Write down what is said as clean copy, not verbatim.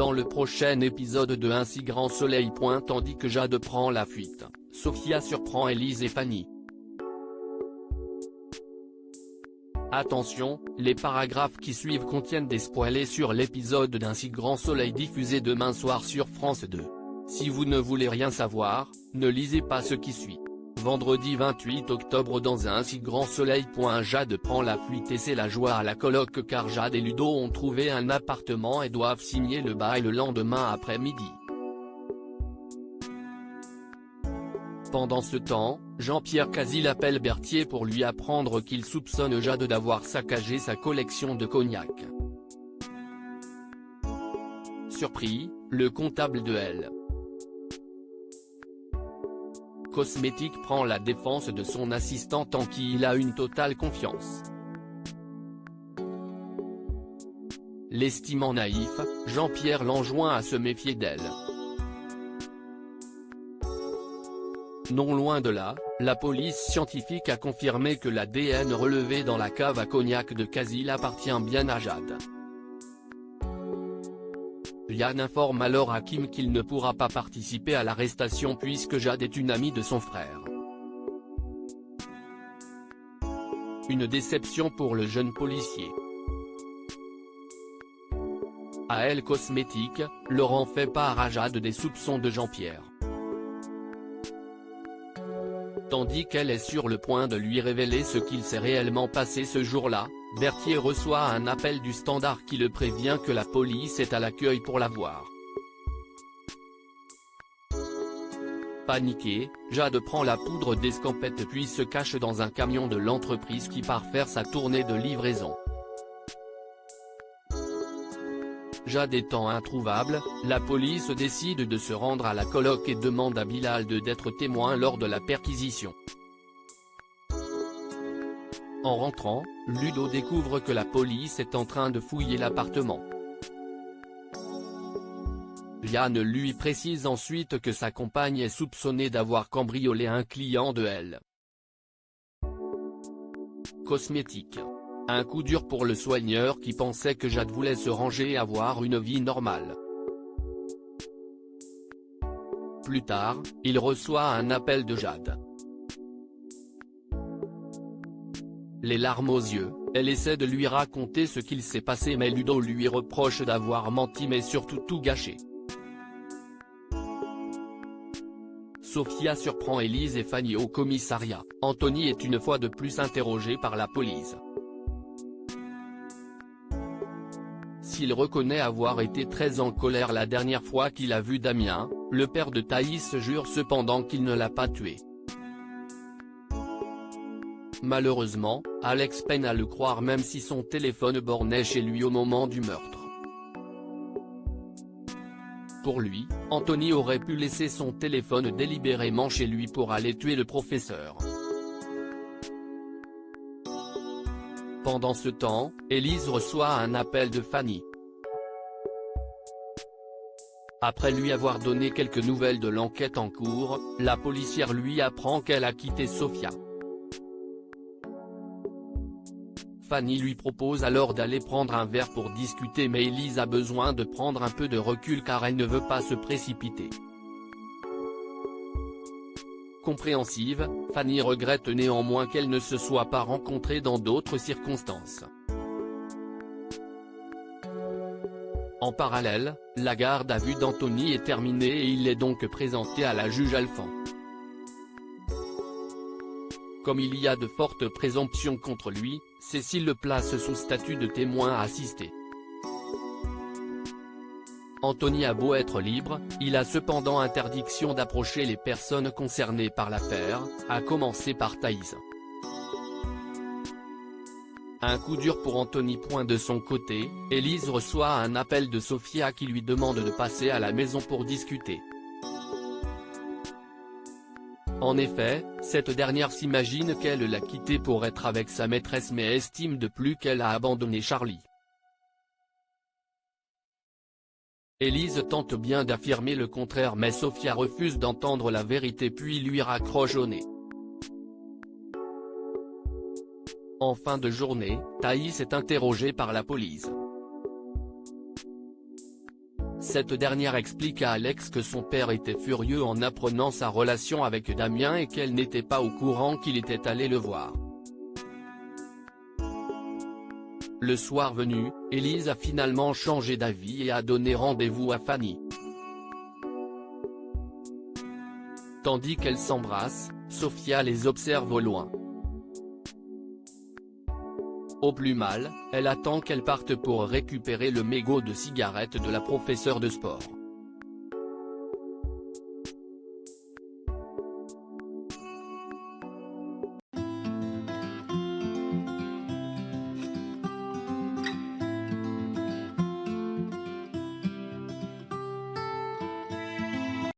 Dans le prochain épisode de Un si grand soleil. Tandis que Jade prend la fuite, Sophia surprend Élise et Fanny. Attention, les paragraphes qui suivent contiennent des spoilers sur l'épisode d'Un si grand soleil diffusé demain soir sur France 2. Si vous ne voulez rien savoir, ne lisez pas ce qui suit. Vendredi 28 octobre dans Un si grand soleil. Jade prend la fuite et c'est la joie à la coloc car Jade et Ludo ont trouvé un appartement et doivent signer le bail le lendemain après-midi. Pendant ce temps, Jean-Pierre Casil appelle Berthier pour lui apprendre qu'il soupçonne Jade d'avoir saccagé sa collection de cognac. Surpris, le comptable de L. Cosmétique prend la défense de son assistante en qui il a une totale confiance. L'estimant naïf, Jean-Pierre l'enjoint à se méfier d'elle. Non loin de là, la police scientifique a confirmé que l'ADN relevé dans la cave à cognac de Casil appartient bien à Jade. Yann informe alors Hakim qu'il ne pourra pas participer à l'arrestation puisque Jade est une amie de son frère. Une déception pour le jeune policier. À Elle Cosmétique, Laurent fait part à Jade des soupçons de Jean-Pierre. Tandis qu'elle est sur le point de lui révéler ce qu'il s'est réellement passé ce jour-là, Berthier reçoit un appel du Standard qui le prévient que la police est à l'accueil pour la voir. Paniquée, Jade prend la poudre d'escampette puis se cache dans un camion de l'entreprise qui part faire sa tournée de livraison. Jade étant introuvable, la police décide de se rendre à la coloc et demande à Bilal d'être témoin lors de la perquisition. En rentrant, Ludo découvre que la police est en train de fouiller l'appartement. Yann lui précise ensuite que sa compagne est soupçonnée d'avoir cambriolé un client de Elle. Cosmétique. Un coup dur pour le soigneur qui pensait que Jade voulait se ranger et avoir une vie normale. Plus tard, il reçoit un appel de Jade. Les larmes aux yeux, elle essaie de lui raconter ce qu'il s'est passé mais Ludo lui reproche d'avoir menti mais surtout tout gâché. Sophia surprend Élise et Fanny au commissariat. Anthony est une fois de plus interrogé par la police. S'il reconnaît avoir été très en colère la dernière fois qu'il a vu Damien, le père de Thaïs jure cependant qu'il ne l'a pas tué. Malheureusement, Alex peine à le croire même si son téléphone bornait chez lui au moment du meurtre. Pour lui, Anthony aurait pu laisser son téléphone délibérément chez lui pour aller tuer le professeur. Pendant ce temps, Élise reçoit un appel de Fanny. Après lui avoir donné quelques nouvelles de l'enquête en cours, la policière lui apprend qu'elle a quitté Sophia. Fanny lui propose alors d'aller prendre un verre pour discuter mais Élise a besoin de prendre un peu de recul car elle ne veut pas se précipiter. Compréhensive, Fanny regrette néanmoins qu'elle ne se soit pas rencontrée dans d'autres circonstances. En parallèle, la garde à vue d'Anthony est terminée et il est donc présenté à la juge Alphand. Comme il y a de fortes présomptions contre lui, Cécile le place sous statut de témoin assisté. Anthony a beau être libre, il a cependant interdiction d'approcher les personnes concernées par l'affaire, à commencer par Thaïs. Un coup dur pour Anthony. De son côté, Élise reçoit un appel de Sophia qui lui demande de passer à la maison pour discuter. En effet, cette dernière s'imagine qu'elle l'a quitté pour être avec sa maîtresse mais estime de plus qu'elle a abandonné Charlie. Élise tente bien d'affirmer le contraire mais Sophia refuse d'entendre la vérité puis lui raccroche au nez. En fin de journée, Thaïs est interrogée par la police. Cette dernière explique à Alex que son père était furieux en apprenant sa relation avec Damien et qu'elle n'était pas au courant qu'il était allé le voir. Le soir venu, Élise a finalement changé d'avis et a donné rendez-vous à Fanny. Tandis qu'elles s'embrassent, Sophia les observe au loin. Au plus mal, elle attend qu'elles partent pour récupérer le mégot de cigarette de la professeure de sport.